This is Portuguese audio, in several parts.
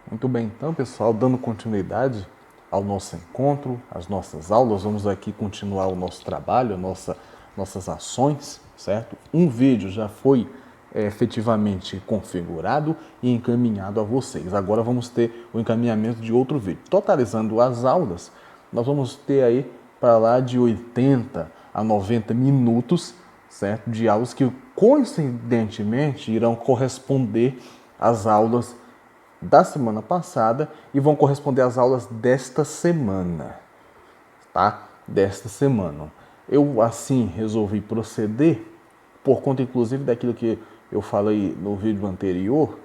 Muito bem, então, pessoal, dando continuidade ao nosso encontro, às nossas aulas, vamos aqui continuar o nosso trabalho, nossas ações, certo? Um vídeo já foi efetivamente configurado e encaminhado a vocês. Agora vamos ter o encaminhamento de outro vídeo. Totalizando as aulas, nós vamos ter aí para lá de 80 a 90 minutos, certo? De aulas que coincidentemente irão corresponder às aulas da semana passada e vão corresponder às aulas desta semana, tá? Desta semana. Eu, assim, resolvi proceder, por conta, inclusive, daquilo que eu falei no vídeo anterior,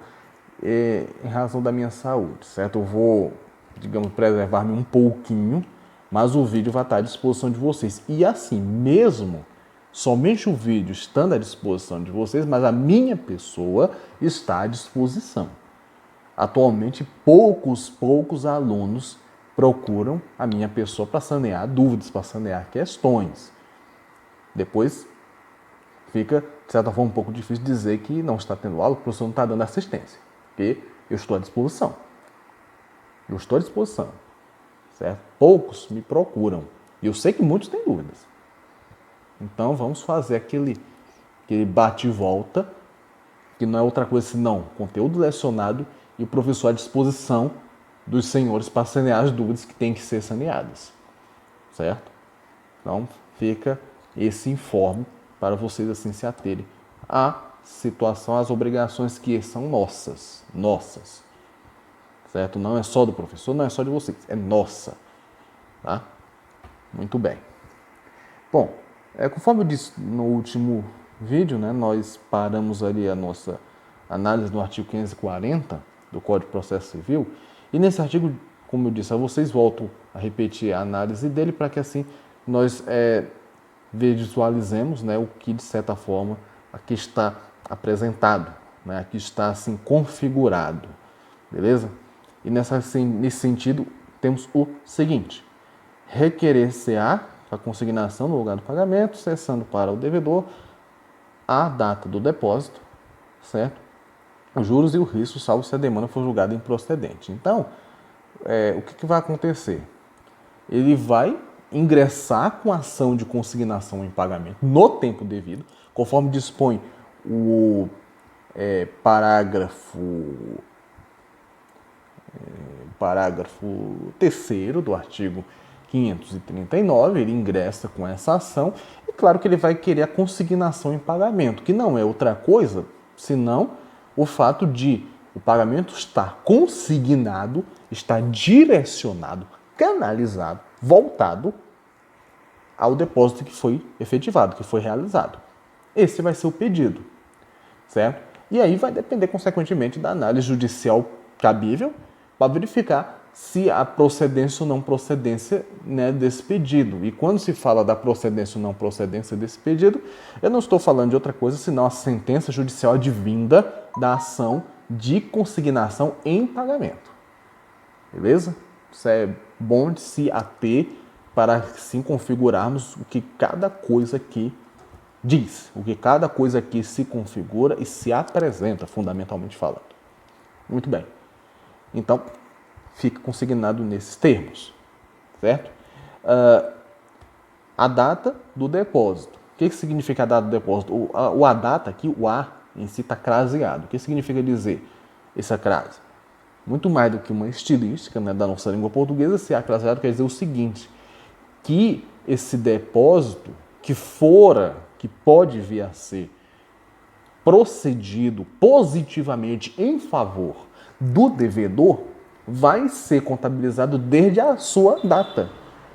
em razão da minha saúde, certo? Eu vou, digamos, preservar-me um pouquinho, mas o vídeo vai estar à disposição de vocês. E assim, mesmo somente o vídeo estando à disposição de vocês, mas a minha pessoa está à disposição. Atualmente, poucos alunos procuram a minha pessoa para sanear dúvidas, para sanear questões. Depois, fica, de certa forma, um pouco difícil dizer que não está tendo aula, que o professor não está dando assistência. Porque eu estou à disposição. Eu estou à disposição. Certo? Poucos me procuram. E eu sei que muitos têm dúvidas. Então, vamos fazer aquele bate e volta, que não é outra coisa senão conteúdo lecionado e o professor à disposição dos senhores para sanear as dúvidas que têm que ser saneadas, certo? Então, fica esse informe para vocês assim se aterem à situação, às obrigações que são nossas, certo? Não é só do professor, não é só de vocês, é nossa, tá? Muito bem. Bom, conforme eu disse no último vídeo, né, nós paramos ali a nossa análise no artigo 540 do Código de Processo Civil, e nesse artigo, como eu disse a vocês, volto a repetir a análise dele para que assim nós visualizemos, né, o que de certa forma aqui está apresentado, né, aqui está assim configurado, beleza? E nesse sentido temos o seguinte: requerer-se-á a consignação no lugar do pagamento, cessando para o devedor a data do depósito, certo? Os juros e o risco, salvo se a demanda for julgada improcedente. Então, o que vai acontecer? Ele vai ingressar com a ação de consignação em pagamento no tempo devido, conforme dispõe o parágrafo 3º do artigo 539, ele ingressa com essa ação e claro que ele vai querer a consignação em pagamento, que não é outra coisa senão o fato de o pagamento estar consignado, estar direcionado, canalizado, voltado ao depósito que foi efetivado, que foi realizado. Esse vai ser o pedido, certo? E aí vai depender, consequentemente, da análise judicial cabível para verificar se a procedência ou não procedência, né, desse pedido. E quando se fala da procedência ou não procedência desse pedido, eu não estou falando de outra coisa senão a sentença judicial advinda da ação de consignação em pagamento. Beleza? Isso é bom de se ater para assim configurarmos o que cada coisa aqui diz, o que cada coisa aqui se configura e se apresenta, fundamentalmente falando. Muito bem. Então, fica consignado nesses termos, certo? A data do depósito. O que significa a data do depósito? A data aqui, o A em si está craseado. O que significa dizer essa crase? Muito mais do que uma estilística, né, da nossa língua portuguesa, se a craseado quer dizer o seguinte, que esse depósito que pode vir a ser procedido positivamente em favor do devedor, vai ser contabilizado desde a sua data,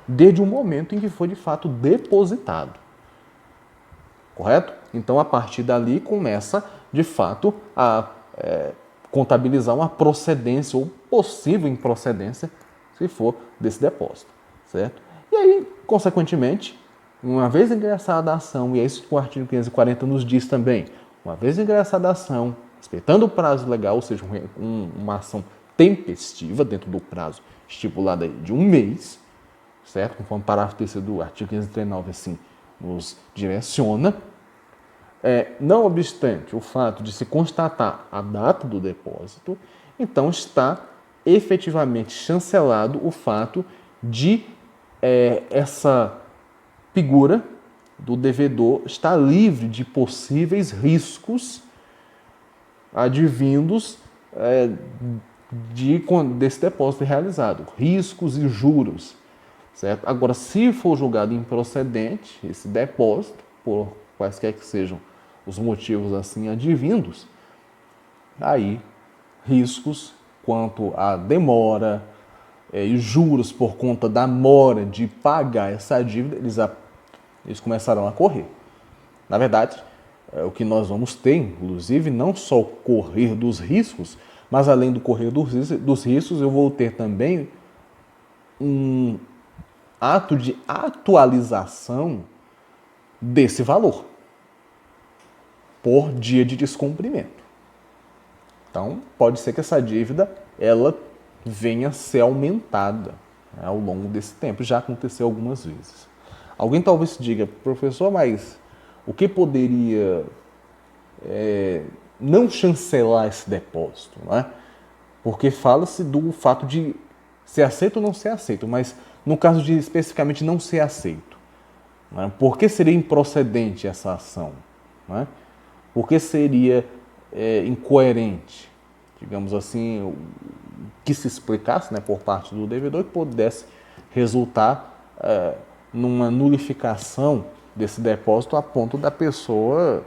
desde o momento em que foi de fato depositado. Correto? Então, a partir dali, começa de fato a contabilizar uma procedência ou possível improcedência, se for desse depósito, certo? E aí, consequentemente, uma vez ingressada a ação, e é isso que o artigo 540 nos diz também, uma vez ingressada a ação, respeitando o prazo legal, ou seja, uma ação tempestiva dentro do prazo estipulado de um mês, certo? Conforme o parágrafo 3º do artigo 539 assim nos direciona. Não obstante o fato de se constatar a data do depósito, então está efetivamente chancelado o fato de essa figura do devedor estar livre de possíveis riscos advindos desse depósito realizado, riscos e juros, certo? Agora, se for julgado improcedente esse depósito, por quaisquer que sejam os motivos assim advindos, aí riscos quanto à demora e juros por conta da mora de pagar essa dívida, eles começarão a correr. Na verdade, o que nós vamos ter, inclusive, não só o correr dos riscos, mas além do correr dos riscos, eu vou ter também um ato de atualização desse valor por dia de descumprimento. Então, pode ser que essa dívida ela venha a ser aumentada, né, ao longo desse tempo. Já aconteceu algumas vezes. Alguém talvez diga, professor, mas o que poderia não chancelar esse depósito, não é? Porque fala-se do fato de ser aceito ou não ser aceito, mas no caso de especificamente não ser aceito, não é? Por que seria improcedente essa ação? Não é? Por que seria incoerente, digamos assim, que se explicasse, né, por parte do devedor que pudesse resultar numa nulificação desse depósito a ponto da pessoa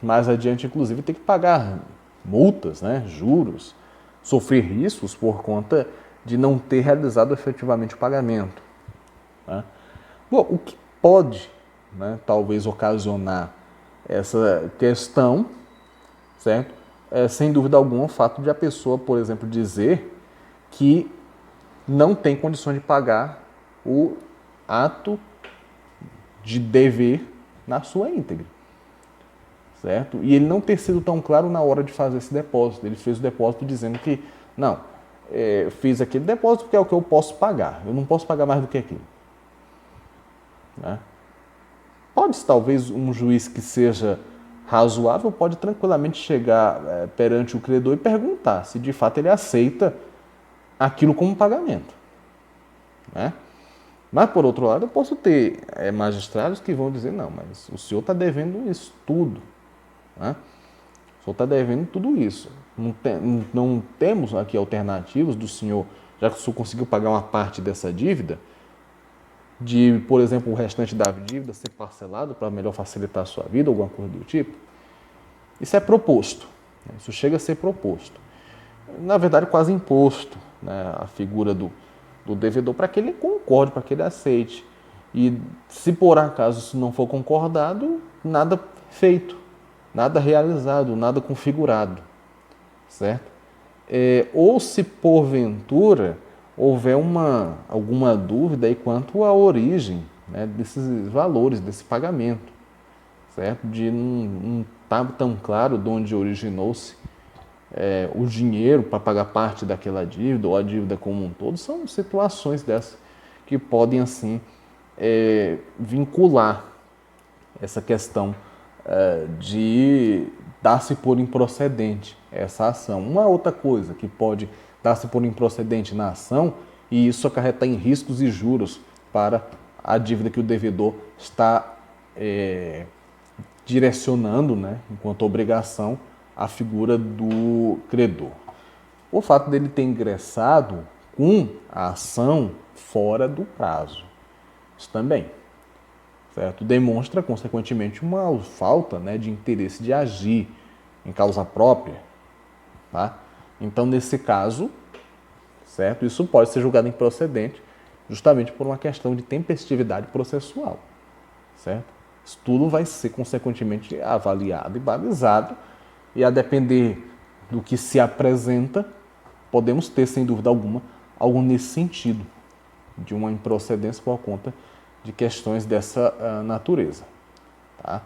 mais adiante, inclusive, ter que pagar multas, né, juros, sofrer riscos por conta de não ter realizado efetivamente o pagamento, né? Bom, o que pode, né, talvez ocasionar essa questão, certo? Sem dúvida alguma, o fato de a pessoa, por exemplo, dizer que não tem condições de pagar o ato de dever na sua íntegra, certo? E ele não ter sido tão claro na hora de fazer esse depósito. Ele fez o depósito dizendo que, não, fiz aquele depósito porque é o que eu posso pagar. Eu não posso pagar mais do que aquilo, né? Pode-se, talvez, um juiz que seja razoável pode tranquilamente chegar perante o credor e perguntar se de fato ele aceita aquilo como pagamento, né? Mas, por outro lado, eu posso ter magistrados que vão dizer, não, mas o senhor está devendo isso tudo, né? O senhor está devendo tudo isso. Não temos aqui alternativas do senhor, já que o senhor conseguiu pagar uma parte dessa dívida, de, por exemplo, o restante da dívida ser parcelado para melhor facilitar a sua vida, alguma coisa do tipo. Isso é proposto, né? Isso chega a ser proposto. Na verdade, quase imposto, né, a figura do devedor para que ele concorde, para que ele aceite. E se por acaso isso não for concordado, nada feito, nada realizado, nada configurado, certo? Ou se porventura houver alguma dúvida aí quanto à origem, né, desses valores, desse pagamento, certo? De não estar tão claro de onde originou-se o dinheiro para pagar parte daquela dívida ou a dívida como um todo. São situações dessas que podem, assim, vincular essa questão de dar-se por improcedente essa ação. Uma outra coisa que pode dar-se por improcedente na ação e isso acarretar em riscos e juros para a dívida que o devedor está direcionando, né, enquanto obrigação, a figura do credor. O fato dele ter ingressado com a ação fora do prazo, isso também, certo? Demonstra, consequentemente, uma falta, né, de interesse de agir em causa própria, tá? Então, nesse caso, certo? Isso pode ser julgado improcedente justamente por uma questão de tempestividade processual, certo? Isso tudo vai ser, consequentemente, avaliado e balizado, e a depender do que se apresenta, podemos ter, sem dúvida alguma, algo nesse sentido, de uma improcedência por conta de questões dessa natureza, tá?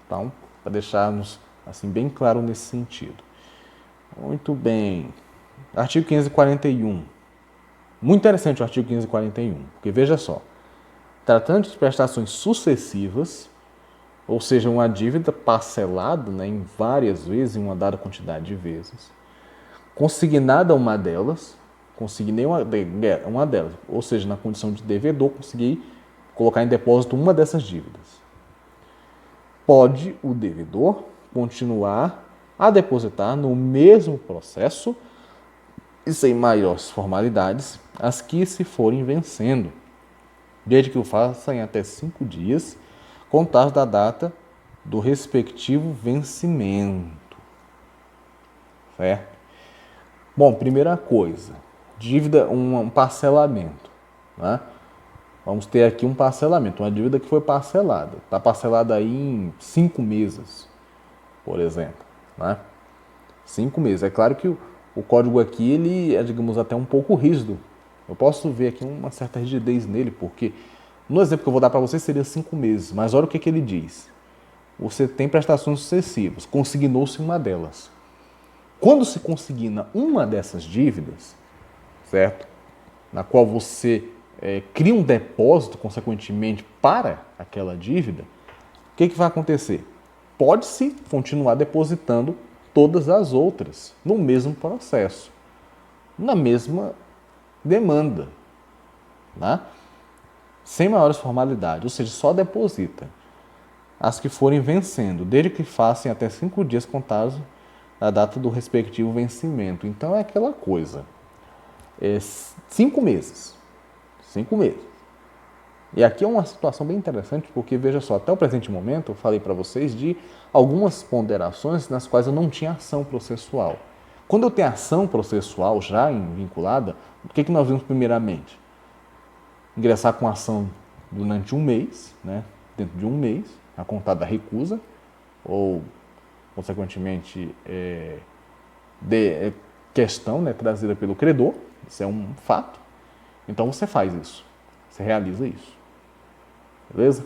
Então, para deixarmos assim bem claro nesse sentido. Muito bem. Artigo 541. Muito interessante o artigo 541, porque veja só, tratando de prestações sucessivas, ou seja, uma dívida parcelada, né, em várias vezes, em uma dada quantidade de vezes, consignada uma delas, consignei uma delas, ou seja, na condição de devedor, consegui colocar em depósito uma dessas dívidas. Pode o devedor continuar a depositar no mesmo processo e sem maiores formalidades as que se forem vencendo, desde que o faça em até 5 dias, contados da data do respectivo vencimento. Certo? Bom, primeira coisa, dívida, um parcelamento. Né? Vamos ter aqui um parcelamento, uma dívida que foi parcelada. Está parcelada aí em 5 meses, por exemplo. Né? 5 meses. É claro que o código aqui ele é, digamos, até um pouco rígido. Eu posso ver aqui uma certa rigidez nele, porque no exemplo que eu vou dar para vocês seria 5 meses. Mas olha o que ele diz. Você tem prestações sucessivas, consignou-se uma delas. Quando se consigna uma dessas dívidas, certo? Na qual você cria um depósito, consequentemente, para aquela dívida, o que vai acontecer? Pode-se continuar depositando todas as outras no mesmo processo, na mesma demanda, né? Sem maiores formalidades, ou seja, só deposita as que forem vencendo, desde que façam até 5 dias contados da data do respectivo vencimento. Então é aquela coisa, 5 meses, 5 meses. E aqui é uma situação bem interessante, porque veja só, até o presente momento eu falei para vocês de algumas ponderações nas quais eu não tinha ação processual. Quando eu tenho ação processual já vinculada, o que nós vimos primeiramente? Ingressar com ação durante um mês, né? Dentro de um mês, a contada recusa, ou, consequentemente, questão, né, trazida pelo credor, isso é um fato. Então você faz isso, você realiza isso. Beleza?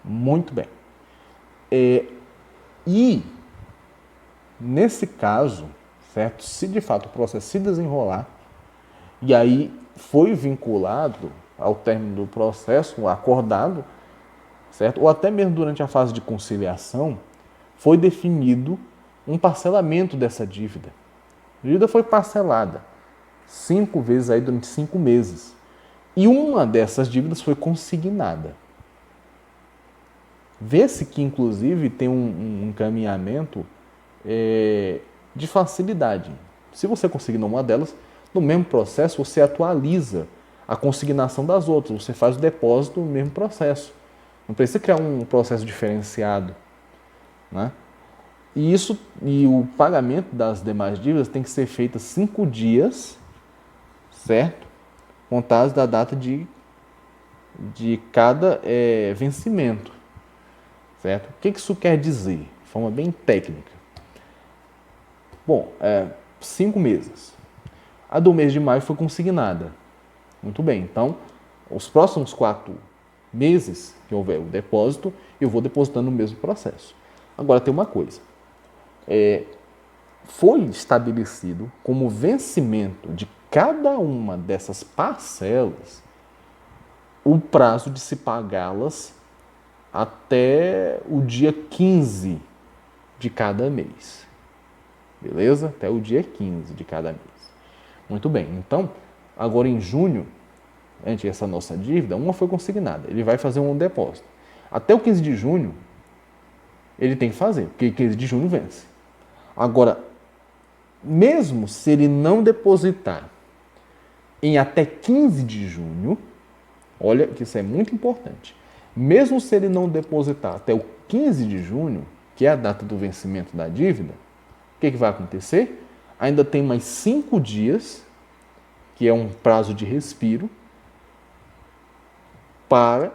Muito bem. E, nesse caso, certo? Se de fato o processo se desenrolar, e aí foi vinculado ao término do processo, acordado, certo? Ou até mesmo durante a fase de conciliação, foi definido um parcelamento dessa dívida. A dívida foi parcelada 5 vezes aí durante 5 meses. E uma dessas dívidas foi consignada. Vê-se que, inclusive, tem um encaminhamento de facilidade. Se você consignar uma delas, no mesmo processo você atualiza a consignação das outras. Você faz o depósito no mesmo processo. Não precisa criar um processo diferenciado. Né? E o pagamento das demais dívidas tem que ser feito 5 dias, certo? Contados da data de cada vencimento. Certo? O que isso quer dizer? De forma bem técnica. Bom, 5 meses. A do mês de maio foi consignada. Muito bem, então, os próximos 4 meses que houver o depósito, eu vou depositando no mesmo processo. Agora tem uma coisa. Foi estabelecido como vencimento de cada uma dessas parcelas o prazo de se pagá-las até o dia 15 de cada mês. Beleza? Até o dia 15 de cada mês. Muito bem. Então, agora em junho, ante essa nossa dívida, uma foi consignada. Ele vai fazer um depósito. Até o 15 de junho, ele tem que fazer, porque 15 de junho vence. Agora, mesmo se ele não depositar em até 15 de junho, olha que isso é muito importante. Mesmo se ele não depositar até o 15 de junho, que é a data do vencimento da dívida, o que vai acontecer? Ainda tem mais 5 dias, que é um prazo de respiro, para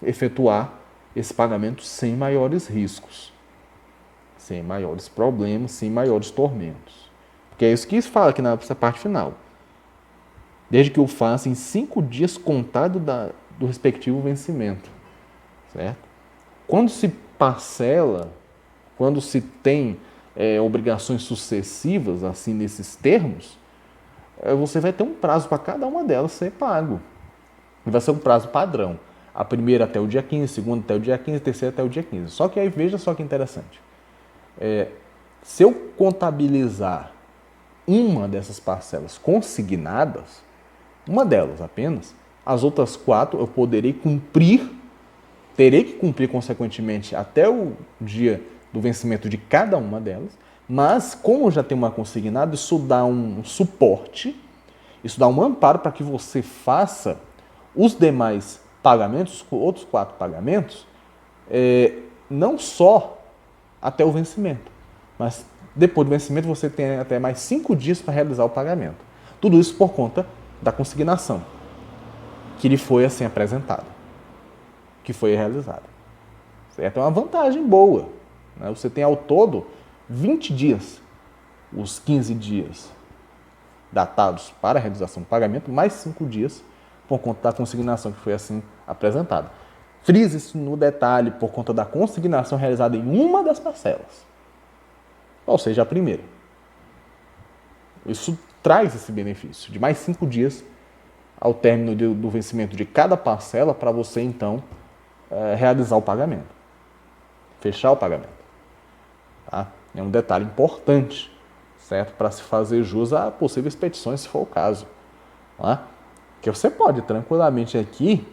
efetuar esse pagamento sem maiores riscos, sem maiores problemas, sem maiores tormentos. Porque é isso que fala aqui nessa parte final. Desde que o faça em 5 dias contado do respectivo vencimento. Certo? Quando se parcela, quando se tem obrigações sucessivas, assim, nesses termos, você vai ter um prazo para cada uma delas ser pago. E vai ser um prazo padrão. A primeira até o dia 15, a segunda até o dia 15, a terceira até o dia 15. Só que aí veja só que interessante. Se eu contabilizar uma dessas parcelas consignadas, uma delas apenas, as outras 4 eu terei que cumprir consequentemente até o dia do vencimento de cada uma delas, mas como já tem uma consignada, isso dá um suporte, isso dá um amparo para que você faça os demais pagamentos, outros 4 pagamentos, não só até o vencimento, mas depois do vencimento você tem até mais 5 dias para realizar o pagamento. Tudo isso por conta da consignação, que lhe foi assim apresentada, que foi realizada. Certo? É uma vantagem boa. Né? Você tem ao todo 20 dias, os 15 dias datados para a realização do pagamento, mais 5 dias por conta da consignação que foi assim apresentada. Frise isso no detalhe por conta da consignação realizada em uma das parcelas, ou seja, a primeira. Isso traz esse benefício de mais 5 dias ao término do vencimento de cada parcela para você, então, realizar o pagamento, fechar o pagamento. Tá? É um detalhe importante, certo? Para se fazer jus a possíveis petições, se for o caso. Tá? Que você pode tranquilamente aqui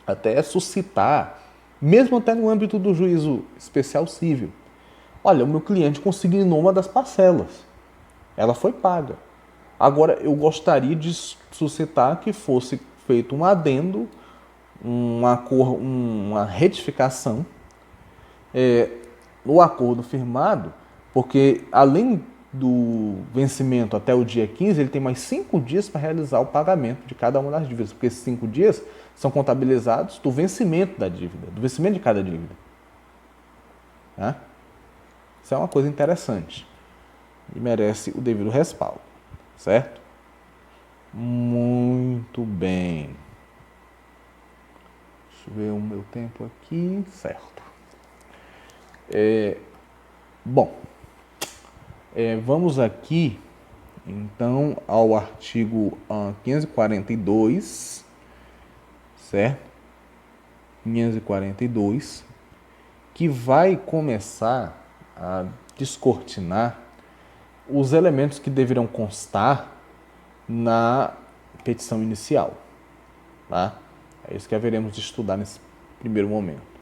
até suscitar, mesmo até no âmbito do juízo especial civil. Olha, o meu cliente consignou uma das parcelas, ela foi paga. Agora, eu gostaria de suscitar que fosse feito um adendo, uma retificação no acordo firmado, porque além do vencimento até o dia 15, ele tem mais 5 dias para realizar o pagamento de cada uma das dívidas, porque esses 5 dias são contabilizados do vencimento da dívida, do vencimento de cada dívida. Tá? Isso é uma coisa interessante e merece o devido respaldo, certo? Muito bem. Deixa eu ver o meu tempo aqui, certo. Vamos aqui, então, ao artigo 542, certo? 542, que vai começar a descortinar os elementos que deverão constar na petição inicial. Tá? É isso que haveremos de estudar nesse primeiro momento.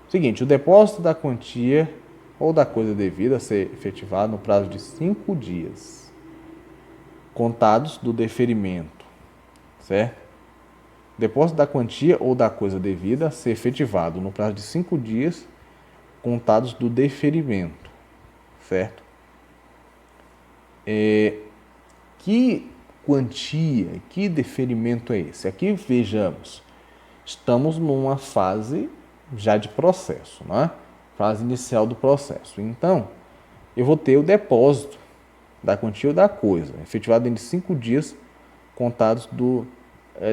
Seguinte, o depósito da quantia ou da coisa devida a ser efetivado no prazo de 5 dias, contados do deferimento, certo? Depósito da quantia ou da coisa devida a ser efetivado no prazo de 5 dias, contados do deferimento, certo? Que quantia, que deferimento é esse? Aqui vejamos, estamos numa fase já de processo, né? Fase inicial do processo. Então, eu vou ter o depósito da quantia ou da coisa, efetivado dentro de 5 dias contados do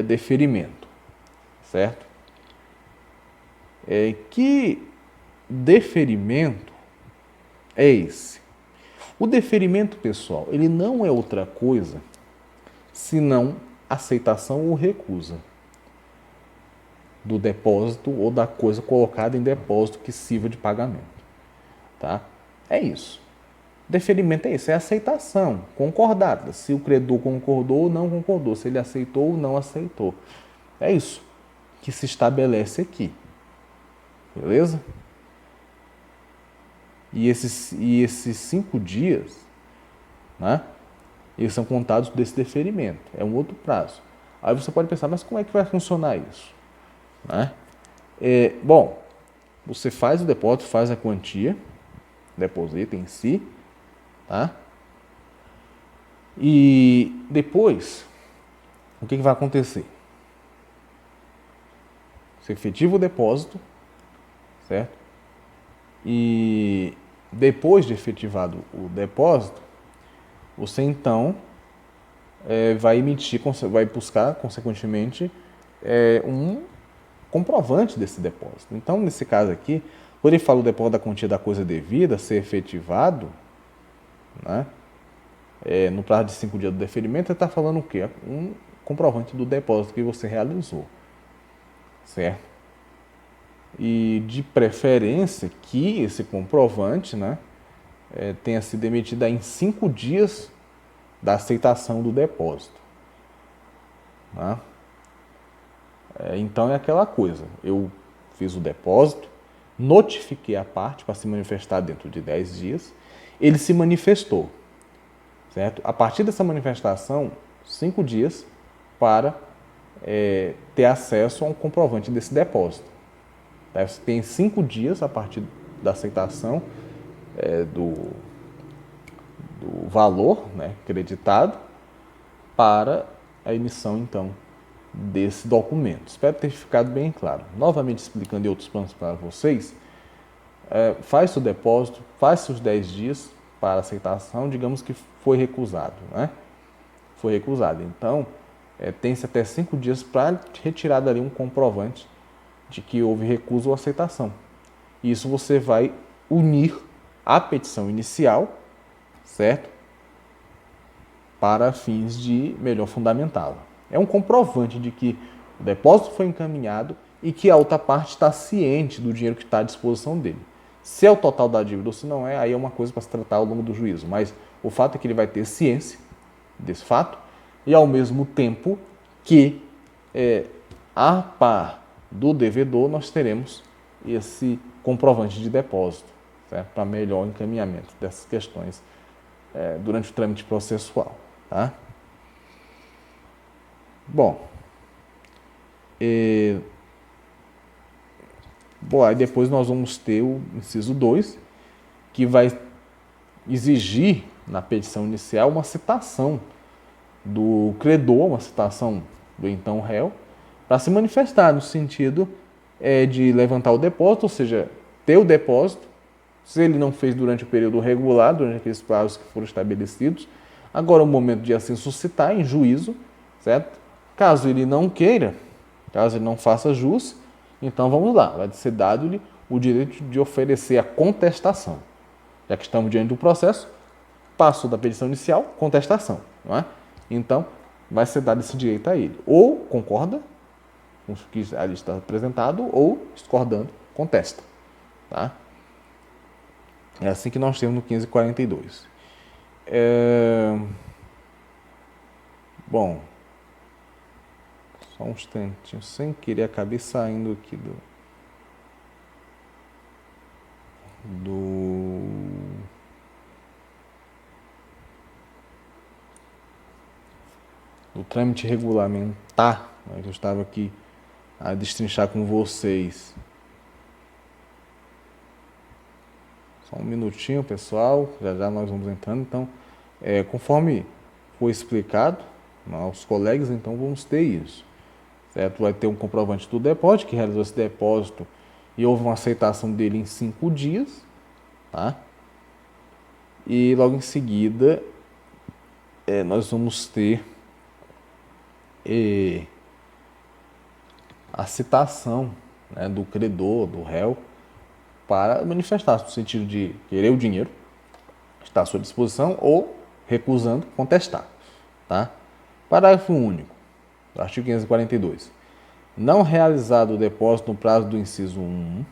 deferimento, certo? Que deferimento é esse? O deferimento, pessoal, ele não é outra coisa senão aceitação ou recusa do depósito ou da coisa colocada em depósito que sirva de pagamento. Tá? É isso. Deferimento é isso, é aceitação, concordada. Se o credor concordou ou não concordou, se ele aceitou ou não aceitou. É isso que se estabelece aqui. Beleza? E esses 5 dias, né, eles são contados desse deferimento. É um outro prazo. Aí você pode pensar, mas como é que vai funcionar isso? Né? Bom, você faz o depósito, faz a quantia, deposita em si, tá? E depois, o que vai acontecer? Você efetiva o depósito, certo? E depois de efetivado o depósito, você então vai emitir, vai buscar, consequentemente, um comprovante desse depósito. Então, nesse caso aqui, quando ele fala o depósito da quantia da coisa devida ser efetivado, né, no prazo de 5 dias do deferimento, ele está falando o quê? Um comprovante do depósito que você realizou, certo? E de preferência que esse comprovante, né, tenha sido emitido em 5 dias da aceitação do depósito. Tá? Então é aquela coisa, eu fiz o depósito, notifiquei a parte para se manifestar dentro de 10 dias, ele se manifestou, certo? A partir dessa manifestação, 5 dias para ter acesso a um comprovante desse depósito. Você tem 5 dias a partir da aceitação do valor, né, creditado para a emissão, então, desse documento. Espero ter ficado bem claro. Novamente explicando em outros planos para vocês, faz o depósito, faz os 10 dias para aceitação, digamos que foi recusado, né? Foi recusado. Então, tem-se até 5 dias para retirar dali um comprovante de que houve recusa ou aceitação. Isso você vai unir à petição inicial, certo? Para fins de melhor fundamentá-la. É um comprovante de que o depósito foi encaminhado e que a outra parte está ciente do dinheiro que está à disposição dele. Se é o total da dívida ou se não é, aí é uma coisa para se tratar ao longo do juízo. Mas o fato é que ele vai ter ciência desse fato e, ao mesmo tempo, que a par do devedor nós teremos esse comprovante de depósito, certo? Para melhor encaminhamento dessas questões durante o trâmite processual. Tá? Bom, aí depois nós vamos ter o inciso 2, que vai exigir na petição inicial uma citação do credor, uma citação do então réu, para se manifestar no sentido de levantar o depósito, ou seja, ter o depósito, se ele não fez durante o período regular, durante aqueles prazos que foram estabelecidos, agora é o momento de assim suscitar em juízo, certo? Caso ele não queira, caso ele não faça jus, então vamos lá, vai ser dado-lhe o direito de oferecer a contestação. Já que estamos diante do processo, passo da petição inicial, contestação, não é? Então, vai ser dado esse direito a ele. Ou concorda com o que ali está apresentado, ou, discordando, contesta. Tá? É assim que nós temos no 1542. Bom, só um instantinho, sem querer, acabei saindo aqui do trâmite regulamentar, né, que eu estava aqui a destrinchar com vocês. Só um minutinho, pessoal, já já nós vamos entrando. Então, conforme foi explicado aos colegas, então vamos ter isso. Certo? Vai ter um comprovante do depósito, que realizou esse depósito e houve uma aceitação dele em 5 dias. Tá? E logo em seguida, nós vamos ter a citação, né, do credor, do réu, para manifestar no sentido de querer o dinheiro, está à sua disposição, ou, recusando, contestar. Tá? Parágrafo único, artigo 542. Não realizado o depósito no prazo do inciso 1,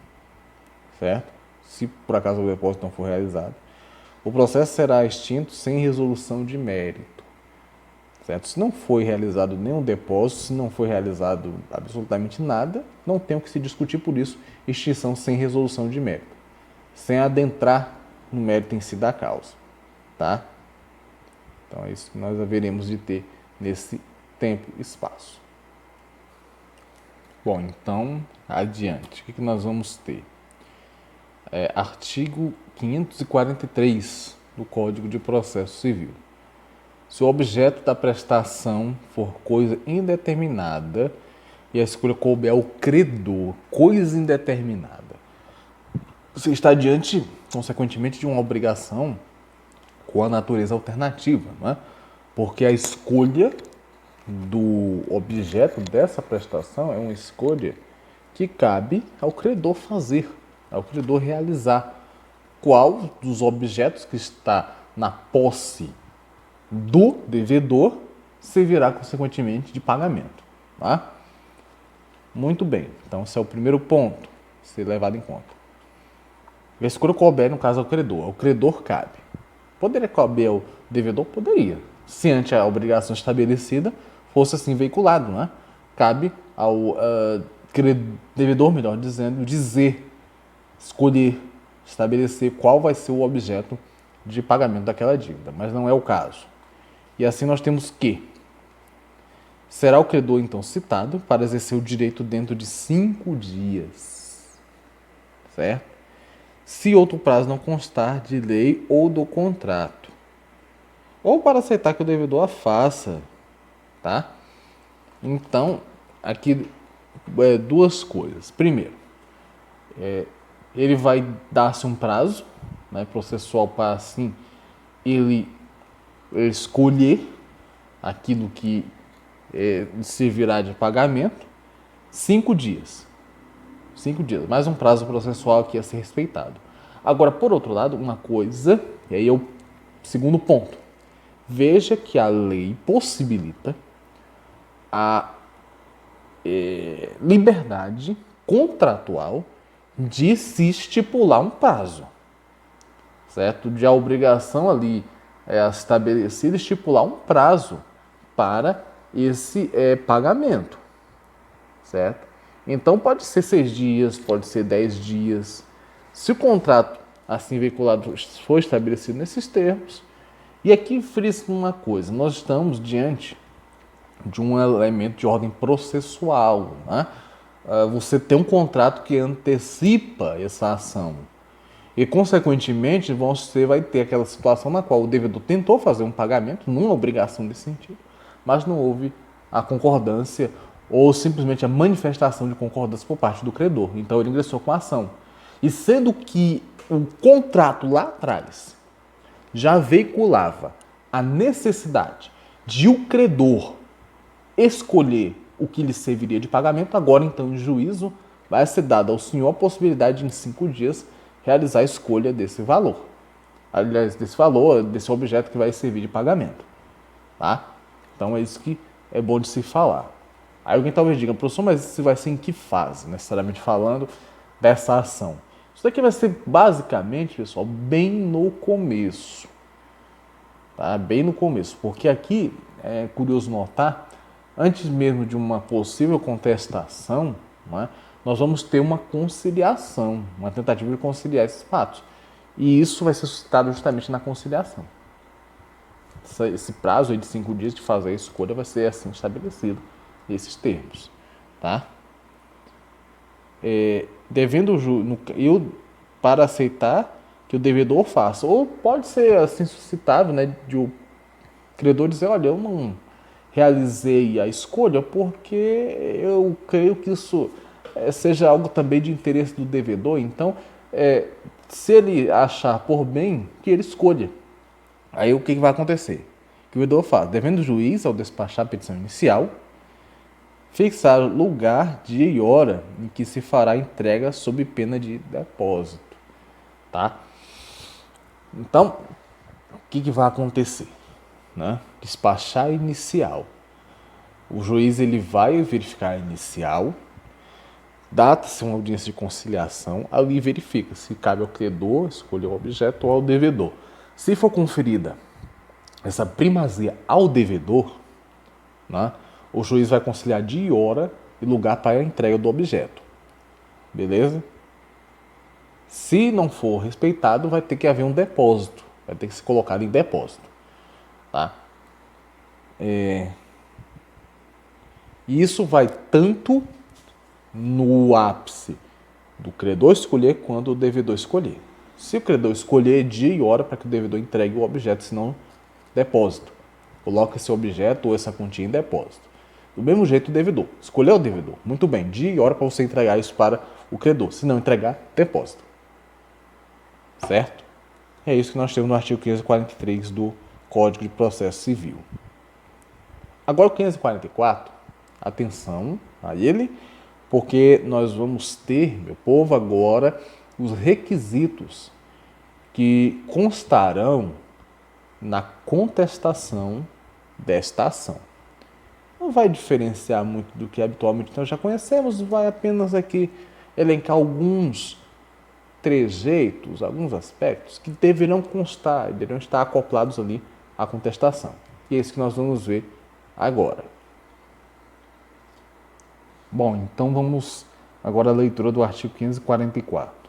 certo? Se por acaso o depósito não for realizado, o processo será extinto sem resolução de mérito. Certo? Se não foi realizado nenhum depósito, se não foi realizado absolutamente nada, não tem o que se discutir, por isso, extinção sem resolução de mérito, sem adentrar no mérito em si da causa. Tá? Então é isso que nós haveremos de ter nesse tempo e espaço. Bom, então, adiante. O que nós vamos ter? Artigo 543 do Código de Processo Civil. Se o objeto da prestação for coisa indeterminada e a escolha couber ao credor, coisa indeterminada, você está diante, consequentemente, de uma obrigação com a natureza alternativa, não é? Porque a escolha do objeto dessa prestação é uma escolha que cabe ao credor fazer, ao credor realizar. Qual dos objetos que está na posse do devedor servirá, consequentemente, de pagamento. Tá? Muito bem. Então, esse é o primeiro ponto a ser levado em conta. A escolha couber, no caso, ao credor. Ao credor cabe. Poderia caber ao devedor? Poderia. se ante a obrigação estabelecida fosse assim veiculado, né? Cabe ao devedor, melhor dizendo, dizer, escolher, estabelecer qual vai ser o objeto de pagamento daquela dívida, mas não é o caso. E assim nós temos que será o credor então citado para exercer o direito dentro de 5 dias, certo? Se outro prazo não constar de lei ou do contrato, ou para aceitar que o devedor a faça, tá? Então, aqui duas coisas. Primeiro, ele vai dar-se um prazo, né, processual para assim ele escolher aquilo que servirá de pagamento. 5 dias. 5 dias, mais um prazo processual aqui a ser respeitado. Agora, por outro lado, uma coisa, e aí é o segundo ponto. Veja que a lei possibilita a liberdade contratual de se estipular um prazo, certo? De a obrigação ali estabelecida estipular um prazo para esse pagamento, certo? Então pode ser 6 dias, pode ser 10 dias. Se o contrato assim veiculado for estabelecido nesses termos, e aqui frisa uma coisa, nós estamos diante de um elemento de ordem processual, né? Você tem um contrato que antecipa essa ação. E, consequentemente, você vai ter aquela situação na qual o devedor tentou fazer um pagamento, numa obrigação desse sentido, mas não houve a concordância ou simplesmente a manifestação de concordância por parte do credor. Então, ele ingressou com a ação. E sendo que o contrato lá atrás já veiculava a necessidade de o credor escolher o que lhe serviria de pagamento, agora, então, em juízo, vai ser dada ao senhor a possibilidade de, em 5 dias, realizar a escolha desse valor. Aliás, desse valor, desse objeto que vai servir de pagamento. Tá? Então, é isso que é bom de se falar. Aí alguém talvez diga, professor, mas isso vai ser em que fase, necessariamente falando, dessa ação? Isso daqui vai ser, basicamente, pessoal, bem no começo. Tá? Bem no começo. Porque aqui, é curioso notar, antes mesmo de uma possível contestação, né, nós vamos ter uma conciliação, uma tentativa de conciliar esses fatos. E isso vai ser suscitado justamente na conciliação. Esse prazo aí de 5 dias de fazer a escolha vai ser assim estabelecido, nesses termos. Tá? Devendo para aceitar que o devedor faça. Ou pode ser assim suscitado, né, de o credor dizer, olha, eu não realizei a escolha porque eu creio que isso seja algo também de interesse do devedor. Então, se ele achar por bem, que ele escolha. Aí o que vai acontecer? O que o devedor faz? Devendo o juiz, ao despachar a petição inicial, fixar lugar, dia e hora em que se fará a entrega sob pena de depósito. Tá? Então, o que vai acontecer? Né? Despachar inicial. O juiz ele vai verificar a inicial, data-se uma audiência de conciliação, ali verifica se cabe ao credor escolher o objeto ou ao devedor. Se for conferida essa primazia ao devedor, né, o juiz vai conciliar dia e hora e lugar para a entrega do objeto. Beleza? Se não for respeitado, vai ter que haver um depósito. Vai ter que ser colocado em depósito. Tá? E isso vai tanto no ápice do credor escolher quanto do devedor escolher. Se o credor escolher dia e hora para que o devedor entregue o objeto, senão depósito. Coloca esse objeto ou essa quantia em depósito. Do mesmo jeito o devedor. Escolheu o devedor. Muito bem, dia e hora para você entregar isso para o credor. Se não entregar, depósito. Certo? É isso que nós temos no artigo 543 do Código de Processo Civil. Agora o 544, atenção a ele, porque nós vamos ter, meu povo, agora os requisitos que constarão na contestação desta ação. Não vai diferenciar muito do que habitualmente nós já conhecemos, vai apenas aqui elencar alguns trejeitos, alguns aspectos que deverão constar, deverão estar acoplados ali à contestação. E é isso que nós vamos ver agora. Bom, então vamos agora à leitura do artigo 544.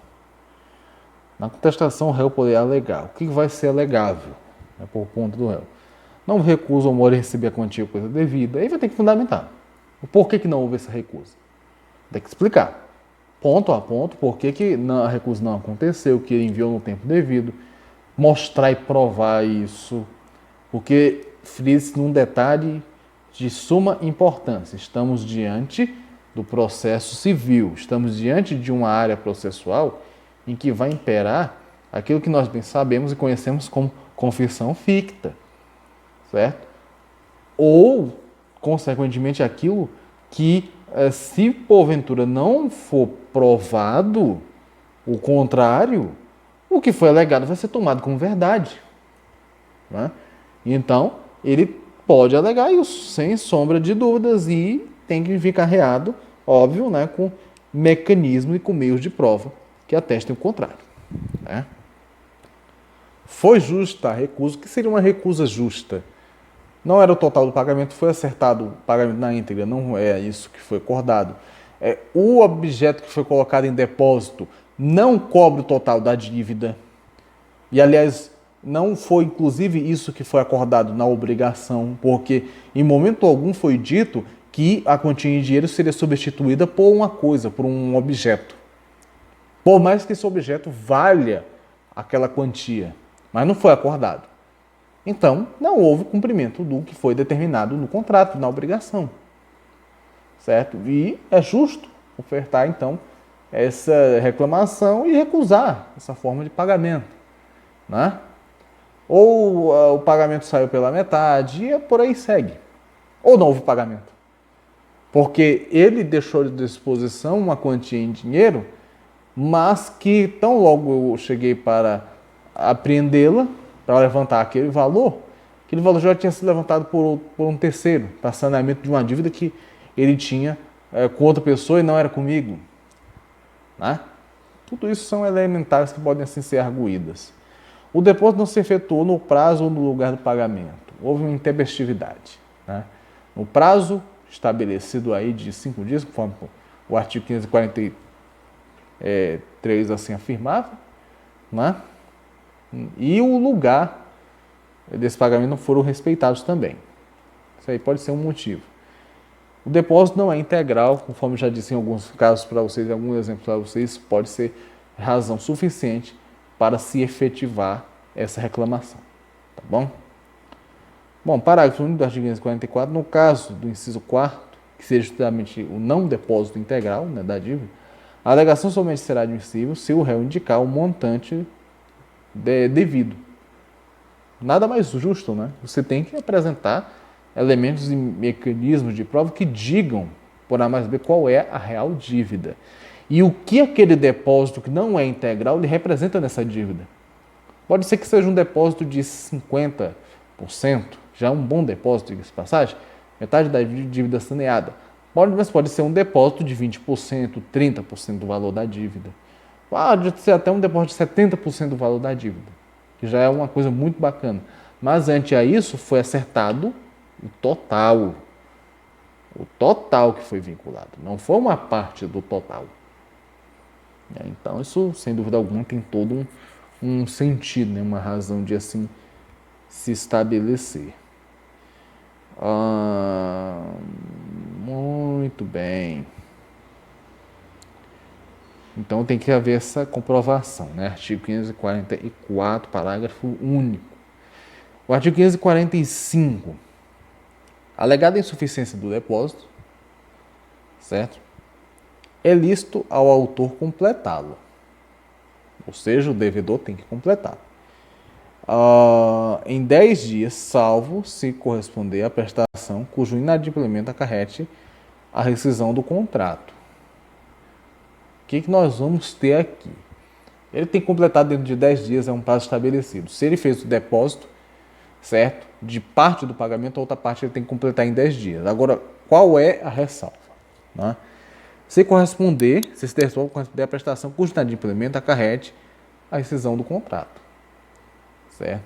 Na contestação, o réu poderá alegar. O que vai ser alegável? Por conta do réu. Não recusa ou mora em receber a quantia ou coisa devida. Aí vai ter que fundamentar. O porquê que não houve essa recusa? Tem que explicar, ponto a ponto, por que a recusa não aconteceu, que ele enviou no tempo devido, mostrar e provar isso, porque frisa-se num detalhe de suma importância. Estamos diante do processo civil, estamos diante de uma área processual em que vai imperar aquilo que nós bem sabemos e conhecemos como confissão ficta, certo? Ou, consequentemente, aquilo que, se porventura não for provado o contrário, o que foi alegado vai ser tomado como verdade. Né? Então, ele pode alegar isso sem sombra de dúvidas e tem que ficar arreado, óbvio, né, com mecanismo e com meios de prova que atestem o contrário. Né? Foi justa a recusa. O que seria uma recusa justa? Não era o total do pagamento, foi acertado o pagamento na íntegra, não é isso que foi acordado. O objeto que foi colocado em depósito não cobre o total da dívida. E, aliás, não foi inclusive isso que foi acordado na obrigação, porque em momento algum foi dito que a quantia em dinheiro seria substituída por uma coisa, por um objeto. Por mais que esse objeto valha aquela quantia, mas não foi acordado. Então, não houve cumprimento do que foi determinado no contrato, na obrigação. Certo? E é justo ofertar, então, essa reclamação e recusar essa forma de pagamento. Né? Ou o pagamento saiu pela metade e por aí segue. Ou não houve pagamento. Porque ele deixou de disposição uma quantia em dinheiro, mas que tão logo eu cheguei para apreendê-la, para levantar aquele valor já tinha sido levantado por um terceiro, para saneamento de uma dívida que ele tinha com outra pessoa e não era comigo. Né? Tudo isso são elementares que podem assim ser arguídas. O depósito não se efetuou no prazo ou no lugar do pagamento. Houve uma intempestividade. Né? No prazo estabelecido aí de 5 dias, conforme o artigo 543 assim afirmava, né? E o lugar desse pagamento não foram respeitados também. Isso aí pode ser um motivo. O depósito não é integral, conforme já disse em alguns casos para vocês, em alguns exemplos para vocês, pode ser razão suficiente para se efetivar essa reclamação. Tá bom? Bom, parágrafo único do artigo 544, no caso do inciso 4º, que seja justamente o não depósito integral, né, da dívida, a alegação somente será admissível se o réu indicar o montante devido. Nada mais justo, né? Você tem que apresentar elementos e mecanismos de prova que digam, por A mais B, qual é a real dívida. E o que aquele depósito que não é integral ele representa nessa dívida. Pode ser que seja um depósito de 50%, já é um bom depósito, diga-se de passagem, metade da dívida saneada. Mas pode ser um depósito de 20%, 30% do valor da dívida. Pode ser até um depósito de 70% do valor da dívida, que já é uma coisa muito bacana. Mas ante a isso foi acertado o total que foi vinculado, não foi uma parte do total. Então isso, sem dúvida alguma, tem todo um sentido, né? Uma razão de assim se estabelecer. Muito bem. Então tem que haver essa comprovação, né? Artigo 544, parágrafo único. O artigo 545, alegada insuficiência do depósito, certo? É lícito ao autor completá-lo. Ou seja, o devedor tem que completá-lo. Em 10 dias, salvo se corresponder à prestação cujo inadimplemento acarrete a rescisão do contrato. O que nós vamos ter aqui? Ele tem que completar dentro de 10 dias, é um prazo estabelecido. Se ele fez o depósito, certo? De parte do pagamento, a outra parte ele tem que completar em 10 dias. Agora, qual é a ressalva? Né? Se esse depósito corresponder à prestação cujo inadimplemento acarrete a rescisão do contrato. Certo?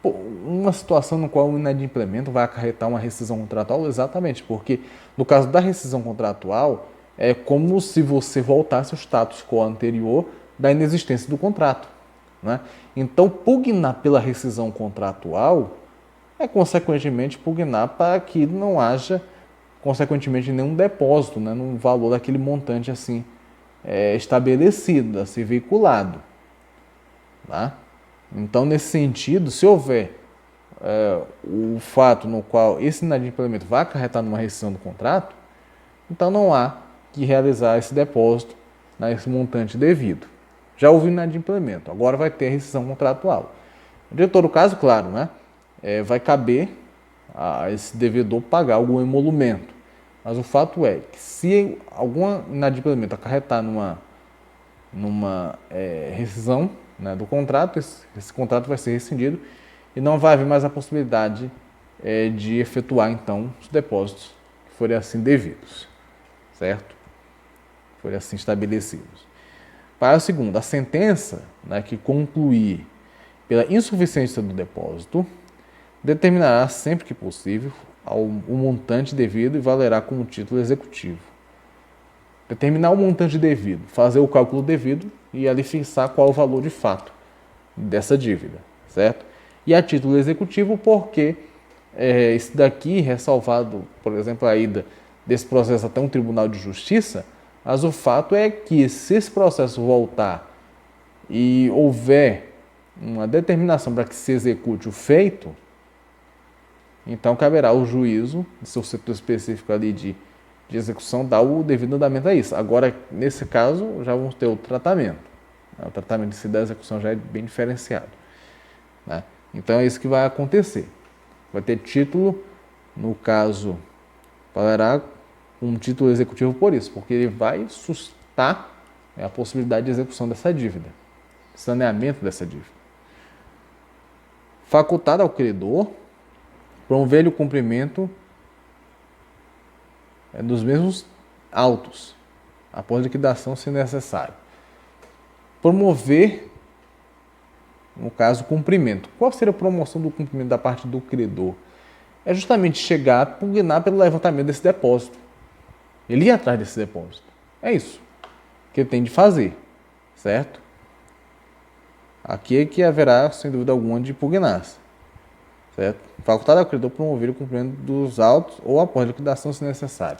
Uma situação no qual o inadimplemento vai acarretar uma rescisão contratual? Exatamente, porque no caso da rescisão contratual, é como se você voltasse ao status quo anterior da inexistência do contrato, né? Então, pugnar pela rescisão contratual é, consequentemente, pugnar para que não haja, consequentemente, nenhum depósito, né, no valor daquele montante assim estabelecido, a ser veiculado. Tá? Então, nesse sentido, se houver o fato no qual esse inadimplemento vai acarretar numa rescisão do contrato, então não há que realizar esse depósito nesse montante devido. Já houve inadimplemento, agora vai ter a rescisão contratual. De todo caso, claro, né, vai caber a esse devedor pagar algum emolumento. Mas o fato é que se algum inadimplemento acarretar numa rescisão, né, do contrato, esse contrato vai ser rescindido e não vai haver mais a possibilidade de efetuar, então, os depósitos que forem assim devidos, certo? Forem assim estabelecidos. Parágrafo segundo, a sentença, né, que concluir pela insuficiência do depósito determinará sempre que possível o montante devido e valerá como título executivo. Determinar o montante devido, fazer o cálculo devido e ali fixar qual o valor de fato dessa dívida, certo? E a título executivo porque isso daqui, ressalvado, por exemplo, a ida desse processo até um tribunal de justiça, mas o fato é que se esse processo voltar e houver uma determinação para que se execute o feito, então caberá ao juízo, do seu setor específico ali de execução, dar o devido andamento a isso. Agora, nesse caso, já vamos ter outro tratamento. O tratamento de si da execução já é bem diferenciado, né? Então é isso que vai acontecer. Vai ter título, no caso, valerá um título executivo por isso, porque ele vai sustar a possibilidade de execução dessa dívida, saneamento dessa dívida. Facultado ao credor promover o cumprimento dos mesmos autos, após liquidação, se necessário. Promover, no caso, cumprimento. Qual seria a promoção do cumprimento da parte do credor? É justamente chegar a pugnar pelo levantamento desse depósito. Ele ir atrás desse depósito. É isso que ele tem de fazer, certo? Aqui é que haverá, sem dúvida alguma, de pugnar-se, certo? Facultado ao credor promover o cumprimento dos autos ou após liquidação, se necessário.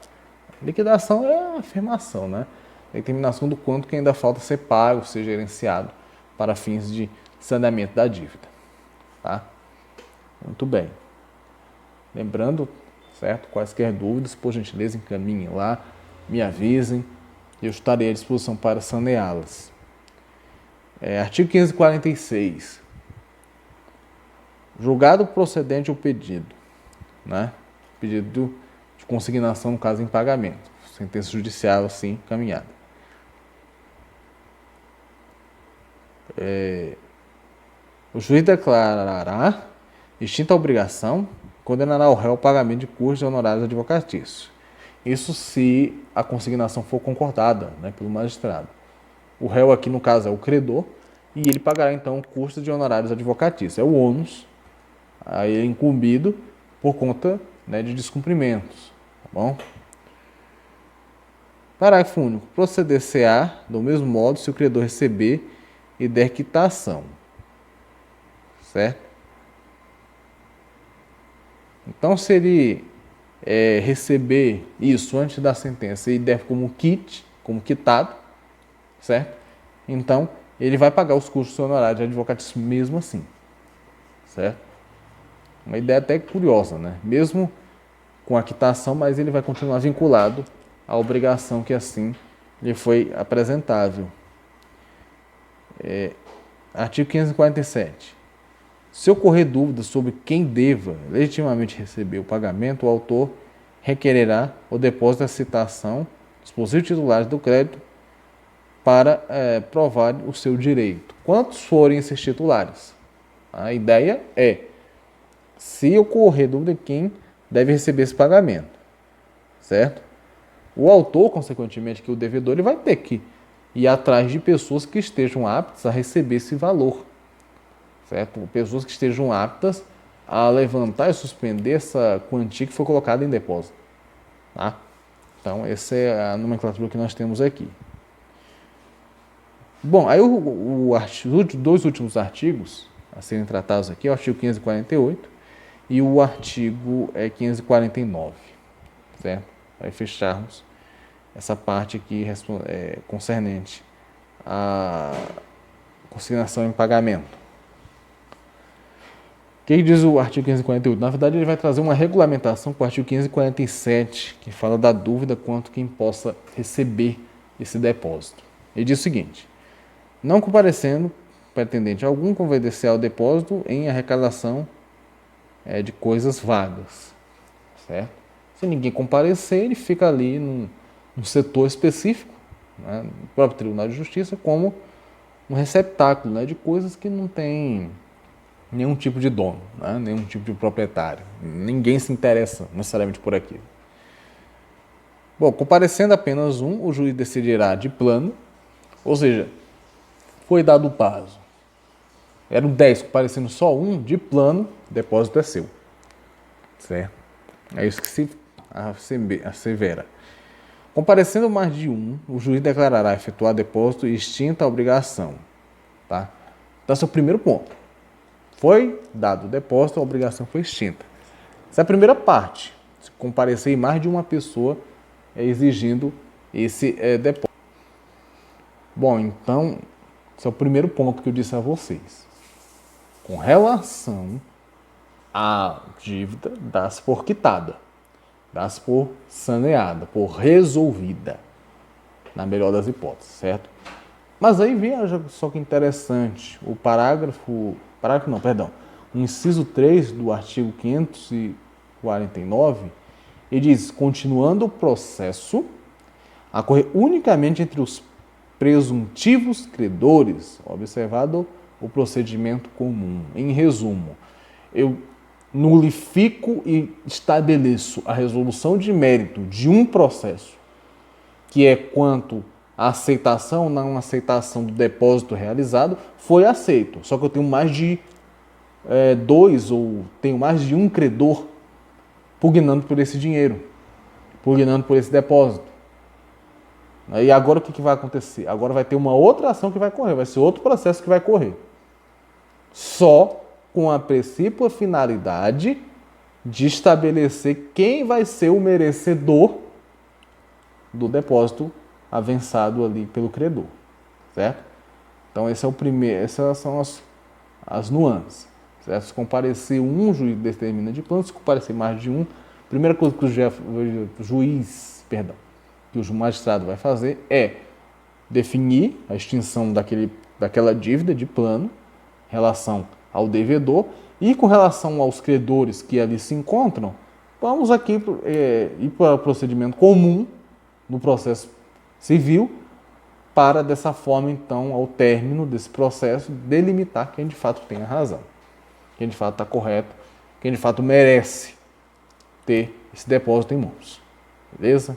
Liquidação é a afirmação, né? Determinação do quanto que ainda falta ser pago, ser gerenciado para fins de saneamento da dívida, tá? Muito bem. Lembrando, certo? Quaisquer dúvidas, por gentileza, encaminhem lá, me avisem, eu estarei à disposição para saneá-las. Artigo 546. Julgado procedente o pedido, né? Pedido de consignação, no caso, em pagamento. Sentença judicial, assim, encaminhada. O juiz declarará extinta a obrigação, condenará o réu ao pagamento de custos e honorários advocatícios. Isso se a consignação for concordada, né, pelo magistrado. O réu aqui, no caso, é o credor, e ele pagará, então, custos de honorários advocatícios. É o ônus a ele incumbido por conta, né, de descumprimentos. Tá bom? Parágrafo único. Proceder-se-á do mesmo modo se o credor receber e der quitação. Certo? Então, se ele receber isso antes da sentença e der como quit, como quitado, certo? Então, ele vai pagar os custos honorários de advocatício mesmo assim, certo? Uma ideia até curiosa, né? Mesmo com a quitação, mas ele vai continuar vinculado à obrigação que assim lhe foi apresentável. Artigo 547. Se ocorrer dúvida sobre quem deva legitimamente receber o pagamento, o autor requererá o depósito da citação dos possíveis titulares do crédito para provar o seu direito. Quantos forem esses titulares? A ideia é, se ocorrer dúvida, quem deve receber esse pagamento, certo? O autor, consequentemente, que é o devedor, ele vai ter que ir atrás de pessoas que estejam aptas a receber esse valor, certo? Pessoas que estejam aptas a levantar e suspender essa quantia que foi colocada em depósito, tá? Então, essa é a nomenclatura que nós temos aqui. Bom, aí os dois últimos artigos a serem tratados aqui, o artigo 548 e o artigo 549, certo? Para fecharmos essa parte aqui concernente à consignação em pagamento. O que diz o artigo 548? Na verdade, ele vai trazer uma regulamentação com o artigo 547, que fala da dúvida quanto quem possa receber esse depósito. Ele diz o seguinte: não comparecendo pretendente algum converter ao depósito em arrecadação de coisas vagas, certo? Se ninguém comparecer, ele fica ali num setor específico, né, no próprio Tribunal de Justiça, como um receptáculo, né, de coisas que não tem nenhum tipo de dono, né, nenhum tipo de proprietário. Ninguém se interessa necessariamente por aquilo. Bom, comparecendo apenas um, o juiz decidirá de plano, ou seja, foi dado o prazo. Eram 10, comparecendo só um, de plano, o depósito é seu. Certo? É isso que se assevera. Comparecendo mais de um, o juiz declarará efetuar depósito e extinta a obrigação. Tá? Então, esse é o primeiro ponto. Foi dado o depósito, a obrigação foi extinta. Essa é a primeira parte. Se comparecer mais de uma pessoa exigindo esse depósito. Bom, então, esse é o primeiro ponto que eu disse a vocês. Com relação à dívida, dá-se por quitada, dá-se por saneada, por resolvida, na melhor das hipóteses, certo? Mas aí veja só que interessante, o o inciso 3 do artigo 549, ele diz: continuando o processo a correr unicamente entre os presuntivos credores, observado o procedimento comum. Em resumo, eu nulifico e estabeleço a resolução de mérito de um processo, que é quanto a aceitação ou não aceitação do depósito realizado, foi aceito. Só que eu tenho mais de dois ou tenho mais de um credor pugnando por esse dinheiro, pugnando por esse depósito. E agora o que vai acontecer? Agora vai ter uma outra ação que vai correr, vai ser outro processo que vai correr. Só com a principal finalidade de estabelecer quem vai ser o merecedor do depósito avançado ali pelo credor, certo? Então esse é o primeiro, essas são as nuances, certo? Se comparecer um, o juiz determina de plano; se comparecer mais de um, a primeira coisa que que o magistrado vai fazer é definir a extinção daquela dívida de plano em relação ao devedor, e com relação aos credores que ali se encontram, vamos aqui ir para o procedimento comum no processo civil, para dessa forma, então, ao término desse processo, delimitar quem de fato tem a razão, quem de fato está correto, quem de fato merece ter esse depósito em mãos. Beleza?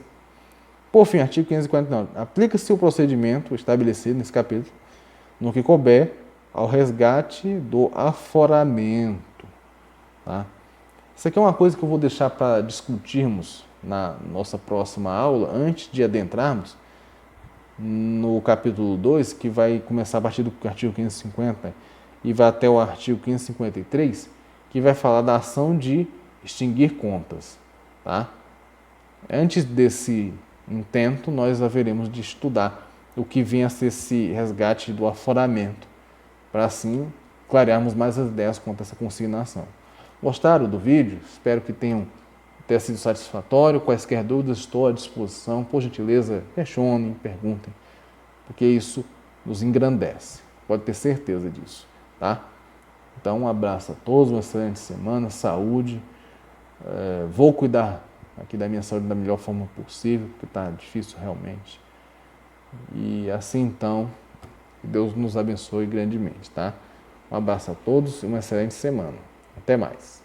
Por fim, artigo 549. Aplica-se o procedimento estabelecido nesse capítulo, no que couber, ao resgate do aforamento. Tá? Isso aqui é uma coisa que eu vou deixar para discutirmos na nossa próxima aula, antes de adentrarmos no capítulo 2, que vai começar a partir do artigo 550 e vai até o artigo 553, que vai falar da ação de extinguir contas. Tá? Antes desse intento, nós haveremos de estudar o que vem a ser esse resgate do aforamento, para assim clarearmos mais as ideias quanto a essa consignação. Gostaram do vídeo? Espero que tenha sido satisfatório. Quaisquer dúvidas, estou à disposição. Por gentileza, questionem, perguntem, porque isso nos engrandece. Pode ter certeza disso, tá? Então, um abraço a todos, uma excelente semana, saúde. Vou cuidar aqui da minha saúde da melhor forma possível, porque está difícil realmente. E assim, então, que Deus nos abençoe grandemente, tá? Um abraço a todos e uma excelente semana. Até mais.